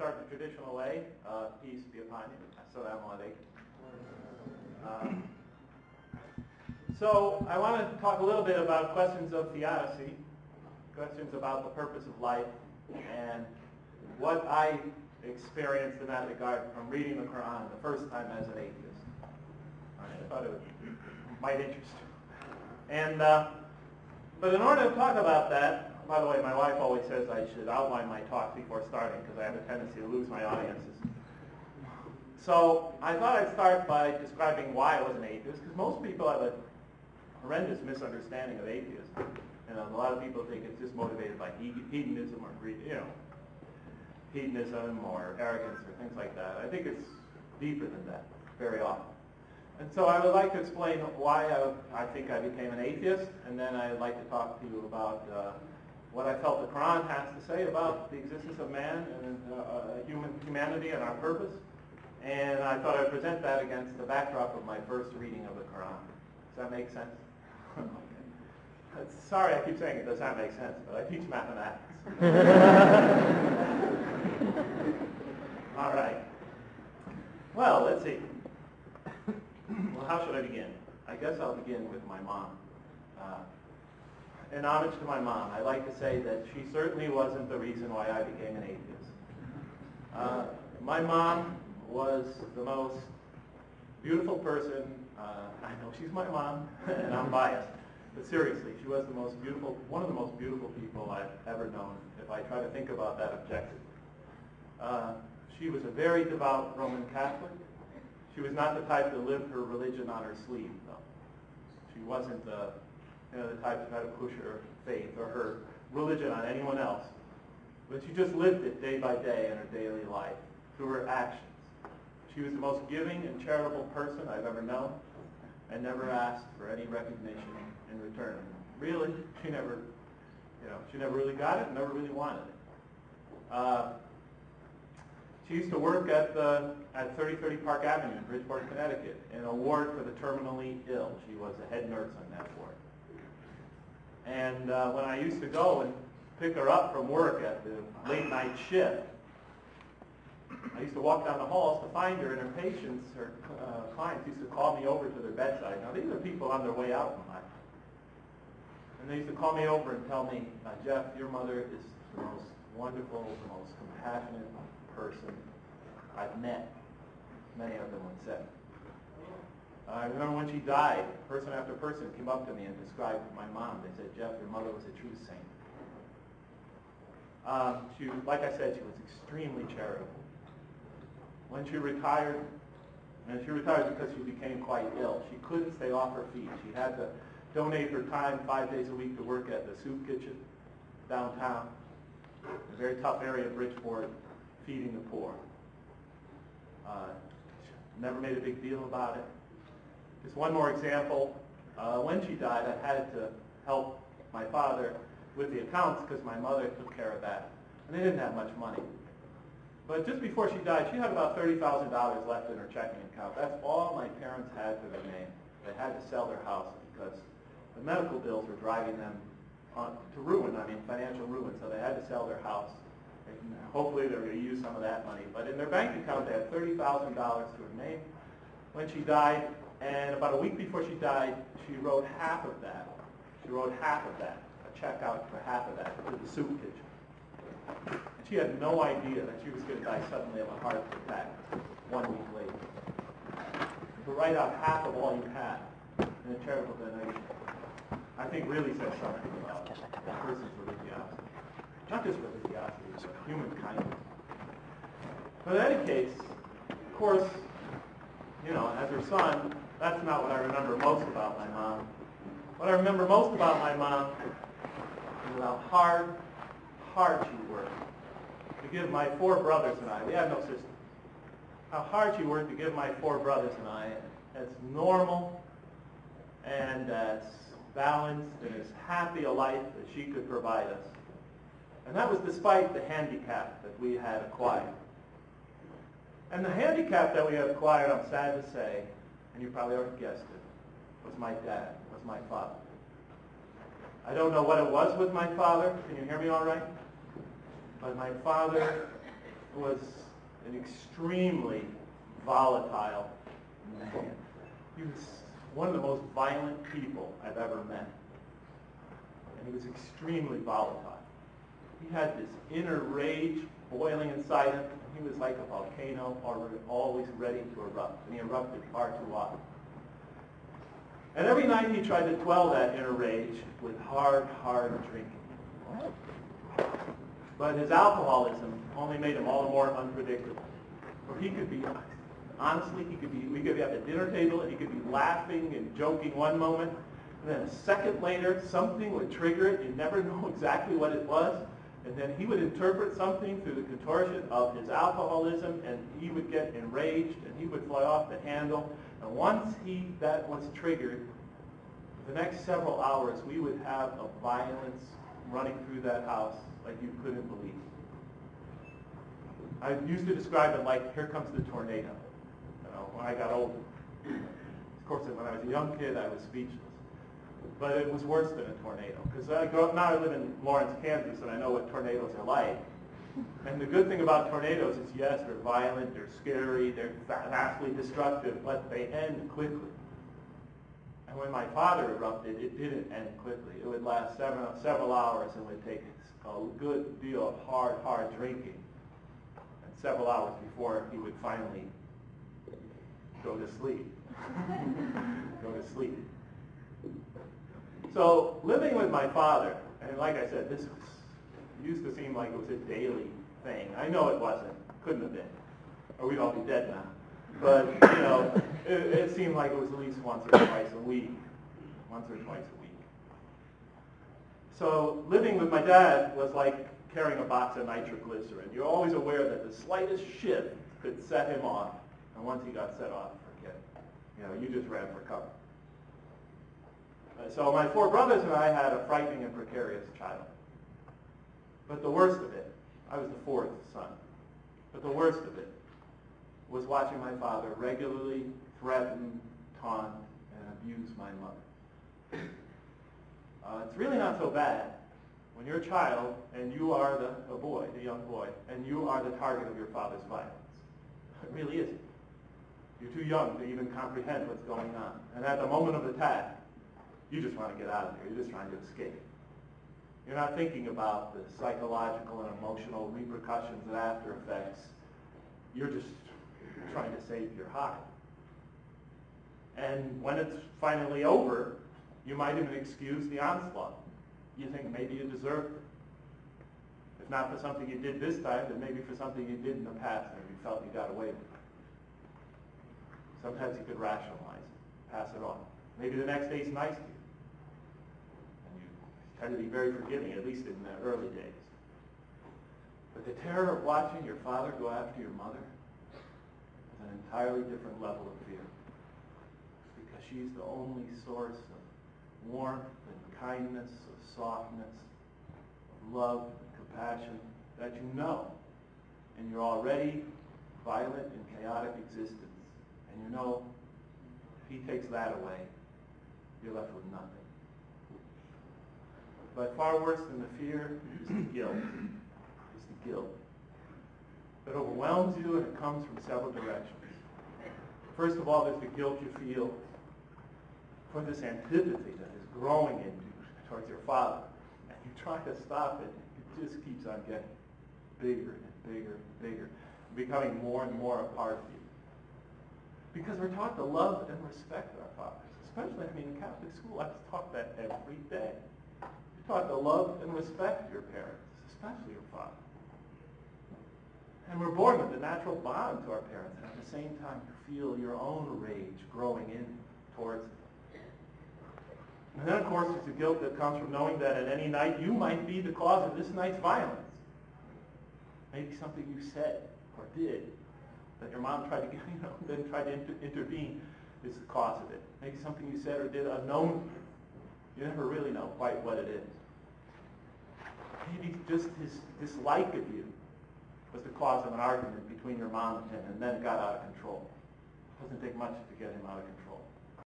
start the traditional way. Peace be upon you. Assalamu alaikum. So I want to talk a little bit about questions of theodicy, questions about the purpose of life, and what I experienced in that regard from reading the Quran the first time as an atheist. I thought it might interest you. And but in order to talk about that, by the way, my wife always says I should outline my talks before starting because I have a tendency to lose my audiences. So I thought I'd start by describing why I was an atheist, because most people have a horrendous misunderstanding of atheism. And a lot of people think it's just motivated by hedonism or greed, hedonism or arrogance or things like that. I think it's deeper than that very often. And so I would like to explain why I think I became an atheist, and then I'd like to talk to you about what I felt the Quran has to say about the existence of man and humanity and our purpose. And I thought I'd present that against the backdrop of my first reading of the Quran. Does that make sense? Okay. Sorry, I keep saying it does not make sense, but I teach mathematics. All right. Well, let's see. Well, how should I begin? I guess I'll begin with my mom. In homage to my mom, I like to say that she certainly wasn't the reason why I became an atheist. My mom was the most beautiful person. I know she's my mom, and I'm biased. But seriously, she was one of the most beautiful people I've ever known, if I try to think about that objectively. She was a very devout Roman Catholic. She was not the type to live her religion on her sleeve, though. She wasn't the type to try to push her faith or her religion on anyone else. But she just lived it day by day in her daily life, through her actions. She was the most giving and charitable person I've ever known, and never asked for any recognition in return. Really, she never really got it, never really wanted it. She used to work at 3030 Park Avenue in Bridgeport, Connecticut, in a ward for the terminally ill. She was a head nurse on that ward. And when I used to go and pick her up from work at the late night shift, I used to walk down the halls to find her, and her patients, her clients, used to call me over to their bedside. Now, these are people on their way out in life. And they used to call me over and tell me, Jeff, your mother is the most wonderful, the most compassionate person I've met. Many of them would say. I remember when she died, person after person came up to me and described my mom. They said, Jeff, your mother was a true saint. Like I said, she was extremely charitable. When she retired, and she retired because she became quite ill, she couldn't stay off her feet. She had to donate her time 5 days a week to work at the soup kitchen downtown, a very tough area of Bridgeport, feeding the poor. Never made a big deal about it. Just one more example. When she died, I had to help my father with the accounts because my mother took care of that. And they didn't have much money. But just before she died, she had about $30,000 left in her checking account. That's all my parents had to their name. They had to sell their house because the medical bills were driving them to ruin, financial ruin. So they had to sell their house. And hopefully they were going to use some of that money. But in their bank account, they had $30,000 to her name when she died. And about a week before she died, she wrote half of that. A check out for half of that to the soup kitchen. And she had no idea that she was going to die suddenly of a heart attack 1 week later. To write out half of all you had in a charitable donation, I think really says something about a person's religiosity. Not just religiosity, but human kindness. But in any case, of course, as her son, that's not what I remember most about my mom. What I remember most about my mom is how hard she worked to give my 4 brothers and I, we had no sisters, how hard she worked to give my 4 brothers and I as normal and as balanced and as happy a life as she could provide us. And that was despite the handicap that we had acquired. And the handicap that we had acquired, I'm sad to say, and you probably already guessed it, was my dad, was my father. I don't know what it was with my father. Can you hear me all right? But my father was an extremely volatile man. He was one of the most violent people I've ever met. And he was extremely volatile. He had this inner rage boiling inside him. And he was like a volcano, always ready to erupt. And he erupted far too often. And every night he tried to quell that inner rage with hard drinking. But his alcoholism only made him all the more unpredictable. For he could be, honestly, we could be at the dinner table and he could be laughing and joking one moment, and then a second later something would trigger it. You never know exactly what it was. And then he would interpret something through the contortion of his alcoholism, and he would get enraged and he would fly off the handle. And once that was triggered, for the next several hours we would have a violence running through that house like you couldn't believe. I used to describe it like, here comes the tornado, when I got older. Of course, when I was a young kid, I was speechless. But it was worse than a tornado, because now I live in Lawrence, Kansas, and I know what tornadoes are like. And the good thing about tornadoes is, yes, they're violent, they're scary, they're vastly destructive, but they end quickly. And when my father erupted, it didn't end quickly. It would last several hours and would take a good deal of hard drinking. And several hours before he would finally go to sleep. So living with my father, and like I said, this used to seem like it was a daily thing. I know it wasn't. Couldn't have been. Or we'd all be dead now. But, it seemed like it was at least once or twice a week. So living with my dad was like carrying a box of nitroglycerin. You're always aware that the slightest shift could set him off. And once he got set off, forget it. You just ran for cover. So my four brothers and I had a frightening and precarious child. But the worst of it, I was the fourth son, but the worst of it was watching my father regularly threaten, taunt, and abuse my mother. It's really not so bad when you're a child and you are the young boy, and you are the target of your father's violence. It really isn't. You're too young to even comprehend what's going on. And at the moment of attack, you just want to get out of there. You're just trying to escape. You're not thinking about the psychological and emotional repercussions and after effects. You're just trying to save your hide. And when it's finally over, you might even excuse the onslaught. You think maybe you deserved it. If not for something you did this time, then maybe for something you did in the past and you felt you got away with it. Sometimes you could rationalize it, pass it on. Maybe the next day's nice to you. Tend to be very forgiving, at least in the early days. But the terror of watching your father go after your mother is an entirely different level of fear. Because she's the only source of warmth and kindness, of softness, of love and compassion that you know. And your already violent and chaotic existence. And you know, if he takes that away, you're left with nothing. But far worse than the fear is the guilt. It's the guilt that overwhelms you, and it comes from several directions. First of all, there's the guilt you feel for this antipathy that is growing in you towards your father. And you try to stop it. It just keeps on getting bigger and bigger and bigger, becoming more and more a part of you. Because we're taught to love and respect our fathers. Especially, in Catholic school, I was taught that every day. You're taught to love and respect your parents, especially your father. And we're born with a natural bond to our parents, and at the same time you feel your own rage growing in towards it. And then, of course, there's the guilt that comes from knowing that at any night you might be the cause of this night's violence. Maybe something you said or did that your mom tried to, then tried to intervene is the cause of it. Maybe something you said or did unknown. You never really know quite what it is. Maybe just his dislike of you was the cause of an argument between your mom and him, and then it got out of control. It doesn't take much to get him out of control.